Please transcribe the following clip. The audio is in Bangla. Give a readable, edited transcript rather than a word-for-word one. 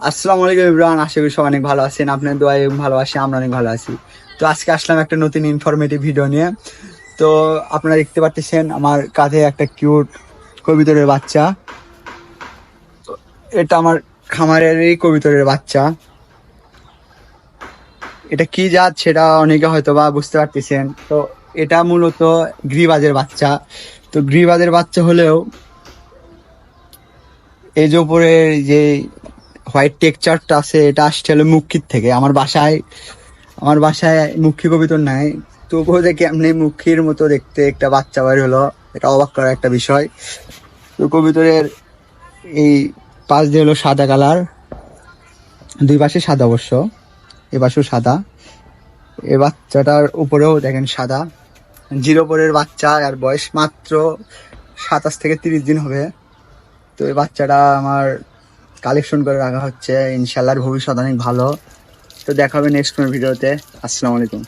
আসসালামু আলাইকুম ইমরান, আশা করি সব অনেক ভালো আছেন। আপনার দোয়ায় ভালোবাসি, আমরা অনেক ভালো আছি। তো আজকে আসলাম একটা নতুন ইনফরমেটিভ ভিডিও নিয়ে। তো আপনারা দেখতে পাচ্ছেন আমার কাঁধে একটা কিউট কবিতরের বাচ্চা। এটা আমার খামারেরই কবিতরের বাচ্চা। এটা কি জাত সেটা অনেকে হয়তো বা বুঝতে পারতেছেন। তো এটা মূলত গ্রিবাজের বাচ্চা। তো গ্রিবাজের বাচ্চা হলেও এই যে উপরে যে হোয়াইট টেক্সচারটা আছে, এটা আসছে হলো মুখির থেকে। আমার বাসায় মুখী কবিতর নাই, তবুও যে কেমনি মুখির মতো দেখতে একটা বাচ্চা বের হলো, এটা অবাক করার একটা বিষয়। তো কবিতরের এই পাশ দিয়ে হলো সাদা কালার, দুই পাশে সাদা অবশ্য, এ পাশেও সাদা। এই বাচ্চাটার উপরেও দেখেন সাদা। জিরো পরের বাচ্চা, আর বয়স মাত্র 27 থেকে 30 দিন হবে। তো এই বাচ্চাটা আমার কালেকশন করে রাখা হচ্ছে, ইনশাল্লাহ ভবিষ্যৎ অনেক ভালো। তো দেখা হবে নেক্সট কোনো ভিডিওতে। আসসালামু আলাইকুম।